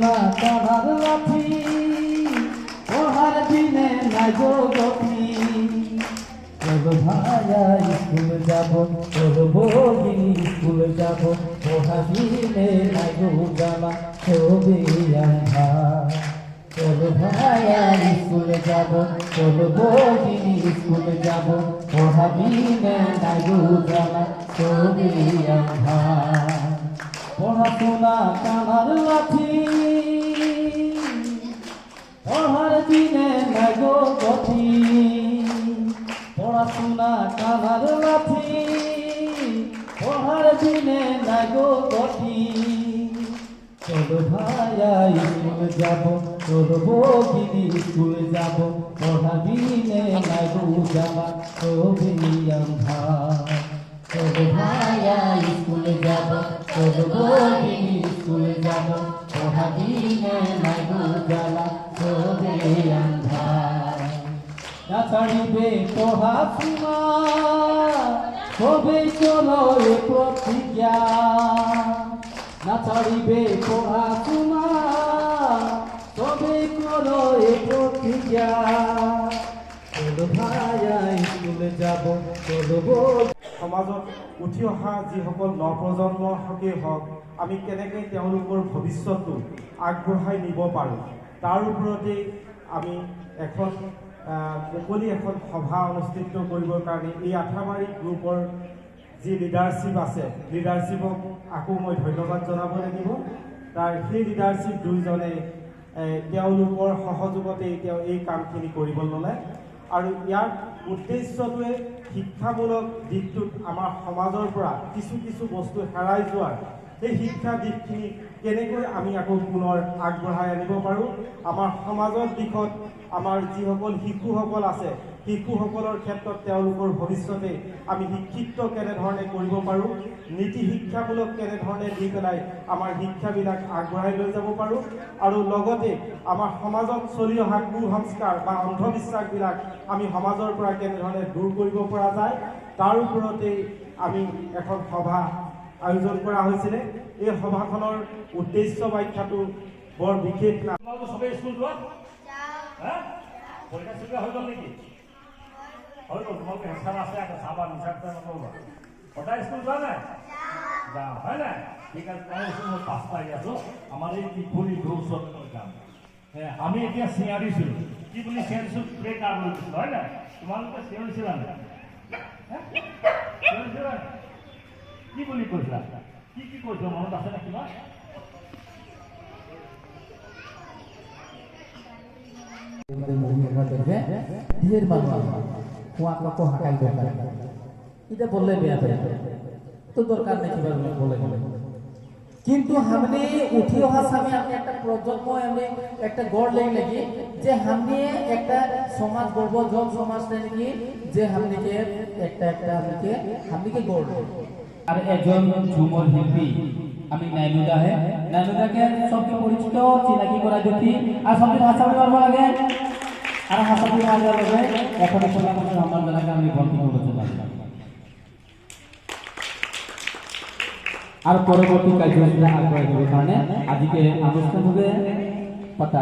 সোনা কানার লাঠি পড়ার দিনে নাই গো গতি চলো ভাইয়া স্কুল যাব চলো বগিনী স্কুল যাব পড়ার দিনে নাই গো জামা ছবি আন্ধার চলো ভাইয়া স্কুল যাব চলো বগিনী স্কুল যাব পড়ার দিনে নাই গো জামা ছবি আন্ধার পড়াশোনা কানার লাঠি পড়ার দিনে নাই গো গতি পড়াশোনা কানার লাঠি পড়ার দিনে নাই গো গতি চলো ভাইয়া স্কুল যাব চলো বগিনী স্কুল যাব পড়ার দিনে নাই গো জামা ছবি আন্ধার চলো ভাইয়া স্কুল যাব চলো বগিনী স্কুল যাব পড়ার দিনে নাই গো জামা ছবি আন্ধার না ছাড়িবে পড়াশোনা সবে চলো এ প্রতিজ্ঞা না ছাড়িবে পড়াশোনা সবে চলো এ প্রতিজ্ঞা চলো ভাইয়া স্কুল যাব চলো সমাজত উঠি অহা যিসকল নৱপ্ৰজন্মকেই হওক আমি কেনেকৈ তেওঁলোকৰ ভৱিষ্যতটো আগবঢ়াই নিব পাৰোঁ তাৰ ওপৰতেই আমি মুকলি এখন সভা অনুষ্ঠিত কৰিবৰ কাৰণে এই আঠাবাৰী গ্ৰুপৰ যি লিডাৰশ্বিপ আছে লিডাৰশ্বিপক আকৌ মই ধন্যবাদ জনাব লাগিব সেই লিডাৰশ্বিপ দুইজনে তেওঁলোকৰ সহযোগতেই তেওঁ এই কামখিনি কৰিব ল'লে আৰু ইয়াৰ উদ্দেশ্যটোৱে শিক্ষামূলক দিশটোত আমাৰ সমাজৰ পৰা কিছু বস্তু হেৰাই যোৱাৰ সেই শিক্ষা দিশখিনি কেনেকৈ আমি আকৌ পুনৰ আগবঢ়াই আনিব পাৰোঁ আমাৰ সমাজৰ দিশত আমাৰ যিসকল শিশুসকল আছে শিশুসকলৰ ক্ষেত্ৰত তেওঁলোকৰ ভৱিষ্যতে আমি শিক্ষিত কেনেধৰণে কৰিব পাৰোঁ নীতি শিক্ষামূলক কেনেধৰণে দি পেলাই আমাৰ শিক্ষাবিলাক আগবঢ়াই লৈ যাব পাৰোঁ আৰু লগতে আমাৰ সমাজত চলি অহা কুসংস্কাৰ বা অন্ধবিশ্বাসবিলাক আমি সমাজৰ পৰা কেনেধৰণে দূৰ কৰিব পৰা যায় তাৰ ওপৰতেই আমি এখন সভা আয়োজন কৰা হৈছিলে এই সভাখনৰ উদ্দেশ্য ব্যাখ্যাটো বৰ বিশেষ না সবে স্কুল যোৱা হ্যাঁ পৰীক্ষা চৰীক্ষা হৈ গ'ল নেকি হৈ গ'ল তোমালোকে হেঁচা আছে আকৌ চাবা নিচাকৈ নকৰিবা সদায় স্কুল যোৱা নাই যাওঁ হয় নাই ঠিক আছে তাই ওচৰত মই 5 পাই আছোঁ আমাৰ এই দীঘলী ওচৰত যাম আমি এতিয়া চিঞৰিছিলোঁ কি বুলি চিঞৰিছোঁ প্লে কাৰ্ড লৈ দিছিলোঁ হয় নাই তোমালোকে চিঞৰিছিলা নাই চিঞৰিছিলা কি বুলি কৈছিলা কি কৈছিলা মনত আছে নে কিবা ঢের মানুষ কুয়াকে হাঁকাই দরকার এটা বললে বেয়া তো দরকার নেই কিভাবে বলে কিন্তু हमने উঠি অহা সামনে আমি একটা প্রজন্ম আমি একটা গড় লাগি যে हमने একটা সমাজ গড়ব জব সমাজ নাকি যে हमने একটা हमने গড়ব আর একজন ঝুমর শিল্পী আমি নাইনুদা নাইনুদাকে সবকে পরিচিত চিনাকি করা দিচ্ছি আর সবকে ভাষা বলবো লাগে আর ভাষা বলবো লাগে এখন সম্মান জানাকে আমি বন্ধ করতে পারলাম আর পরবর্তী কার্যক্রম আগবাড়ানোর কারণে আজকে আনুষ্ঠানিকভাবে কথা